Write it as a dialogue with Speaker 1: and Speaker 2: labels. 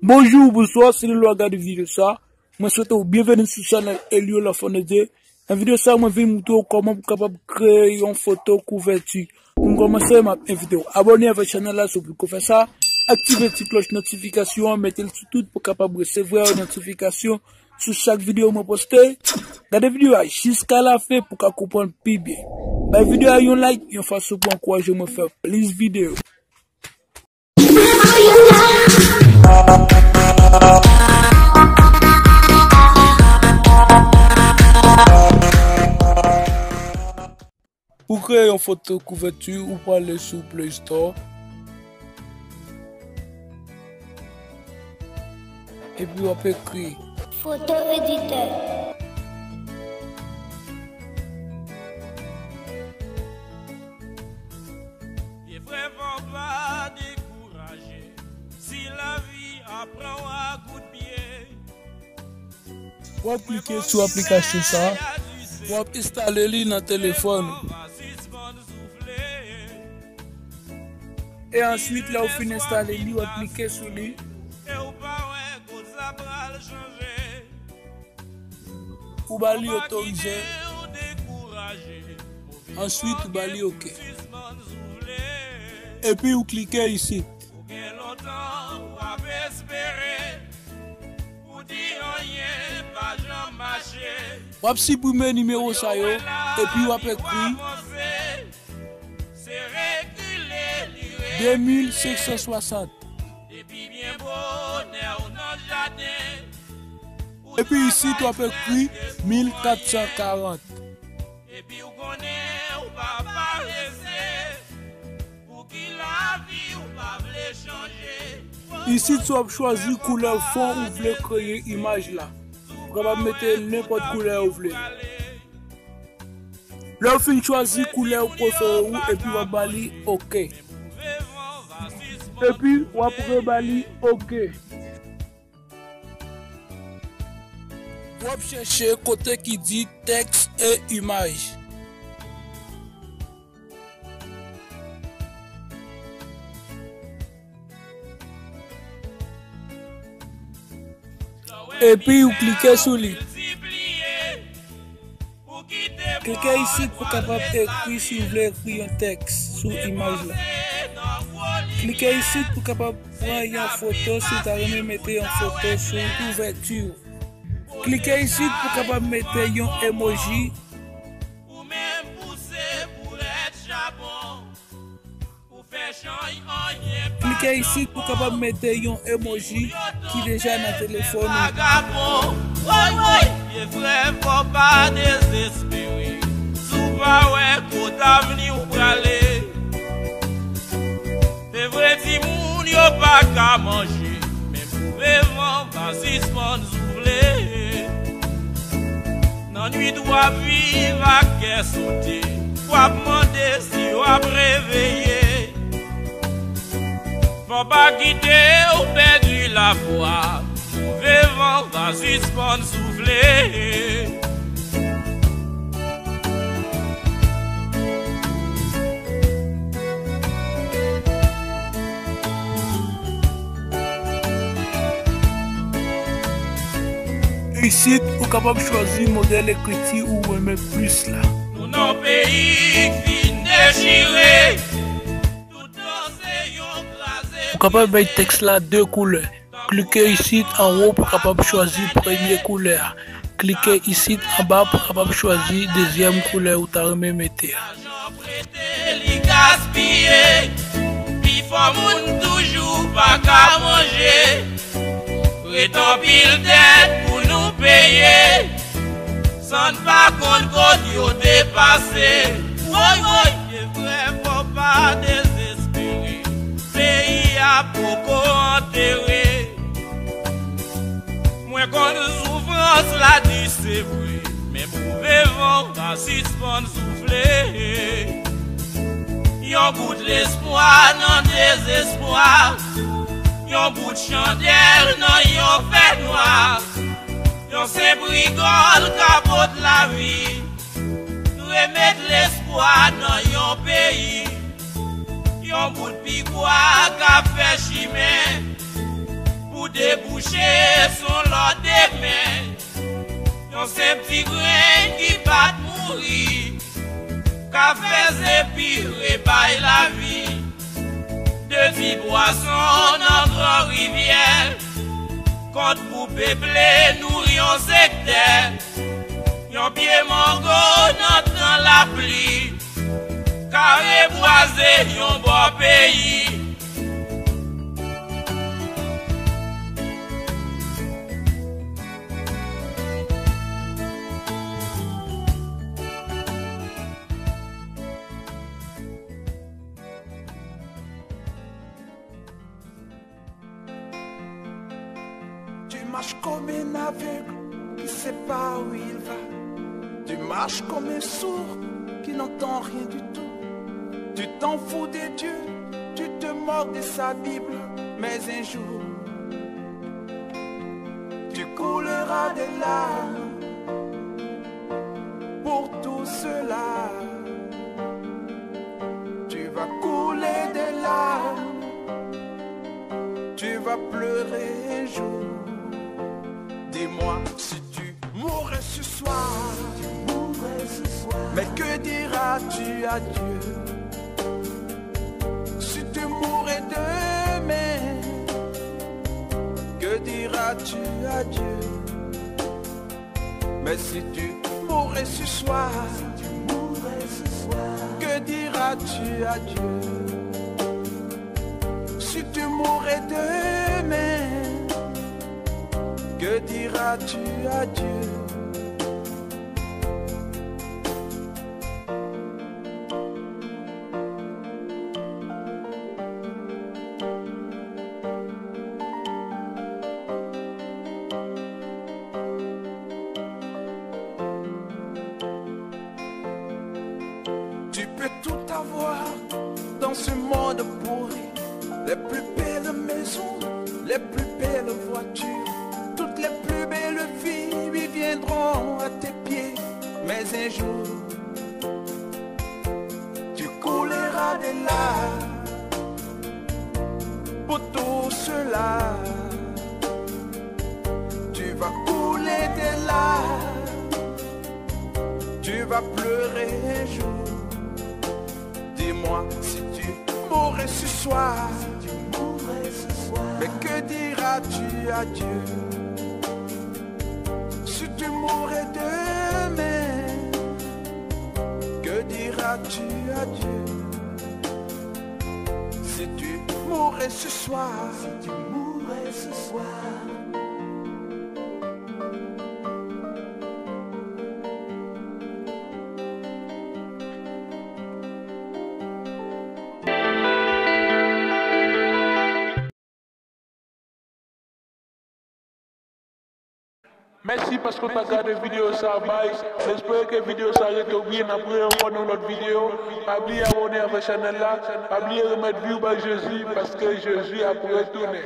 Speaker 1: Bonjour, bonsoir, c'est le regard de vidéo ça. Moi souhaite bienvenue sur la chaîne Elio La Fonede. En vidéo ça, moi vais montrer comment vous capable créer une photo couverture. Pour commencer ma vidéo, abonnez à votre chaîne là si vous pouvez faire ça. Activez la cloche notification, mettez-le sur tout pour capable recevoir une notification sur chaque vidéo que je poste. Regardez la vidéo jusqu'à la fin pour qu'on comprenne plus bien. La vidéo a un like, une façon pour encourager moi à faire plus de vidéos. Pour créer une photo couverture, ou pour aller sur Play Store. Et puis on peut écrire
Speaker 2: photo éditeur.
Speaker 3: Et vraiment pas décourager si la vie apprend à coup de pied.
Speaker 1: Pour cliquer sur l'application ça, pour installer dans le téléphone. Et ensuite, là, vous finissez d'installer, vous cliquez sur lui. Vous allez autoriser. Ensuite, vous allez OK. Et puis, vous cliquez ici. Vous supprimer le numéro ça, et puis vous avez écrit 2560. Et puis ici, tu as écrit 1440. Ici, tu as choisi couleur fond où vous voulez créer l'image là. Vous pouvez mettre n'importe quelle couleur où vous voulez. Là, vous choisir couleur préférée et puis vous allez OK. Et puis, vous pouvez aller OK. Vous cherchez le côté qui dit texte et image. Et puis, vous cliquez sur lui. Cliquez ici pour capable écrire si vous voulez écrire un texte sur l'image là. Cliquez ici pour capable prendre une photo si vous avez mettre une photo sur l'ouverture. Cliquez ici pour capable mettre un emoji. Cliquez ici pour capable mettre un emoji qui est déjà dans le téléphone.
Speaker 3: Il faut pas désespérer. Souvent, ouais, côté avenir pour aller. C'est vrai, si moun yo pas qu'à manger, mais pour vivre, pas si s'en souffler. Dans nuit, doit vivre à qu'est sauter. Faut demander si on a réveillé. Faut pas quitter ou perdre la foi. Vivant, va suspendre, souffler.
Speaker 1: Ici, vous êtes capable de choisir le modèle écriture ou vous aimez plus là.
Speaker 3: Nous nos pays qui déchirés.
Speaker 1: Vous êtes capable de mettre le texte là deux couleurs. Cliquez ici en haut pour capable choisir la première couleur. Cliquez ici en bas pour capable choisir la deuxième couleur ou t'as remis mettre.
Speaker 3: Il faut moun toujours pas qu'à manger. Prétend pile dette pour nous payer. Sans pas compte qu'on y a dépassé. Oui, c'est vrai, faut pas désespérer. Pays a beaucoup enterré. Moins qu'on souffrance la dit c'est vrai. Mais pour vivre, va suspendre souffler. Yon bout de l'espoir, non désespoir. Yon bout de chandelle, non yon fait noir. Yon c'est brigole, capote la vie. Remettre l'espoir dans yon pays. Yon bout de pigouin, qu'a fait chimé. Pour débouché son lot de mains. Yon se petit grain qui va mourir. Qu'a fait pire par la vie. De petits poissons dans grand rivière. Quand pour peupler nourrir secteur. Yon pied mango dans la pluie. Carré boisé yon bon pays.
Speaker 4: Tu marches comme un aveugle qui sait pas où il va. Tu marches comme un sourd qui n'entend rien du tout. Tu t'en fous de Dieu, tu te moques de sa Bible. Mais un jour, tu couleras des larmes pour tout cela. Tu vas couler des larmes, tu vas pleurer un jour. Dis-moi si tu mourrais ce soir, mais que diras-tu à Dieu? Si tu mourrais demain, que diras-tu à Dieu? Mais si tu mourrais ce soir, que diras-tu à Dieu? Si tu mourrais demain, que diras-tu à Dieu? Tu peux tout avoir dans ce monde pourri. Les plus belles maisons, les plus belles voitures, toutes les plus belles filles viendront à tes pieds. Mais un jour, tu couleras des larmes pour tout cela. Tu vas couler des larmes, tu vas pleurer un jour. Dis-moi si tu mourrais ce soir, mais que diras-tu à Dieu? Si tu mourrais demain, que diras-tu à Dieu? Si tu mourrais ce soir,
Speaker 1: Merci parce que tu as regardé la vidéo ça, bye. J'espère que la vidéo ça a été bien après encore dans notre vidéo. Pas oublier d'abonner à la chaîne là, pas oublier de mettre view par Jésus parce que Jésus a pour retourner.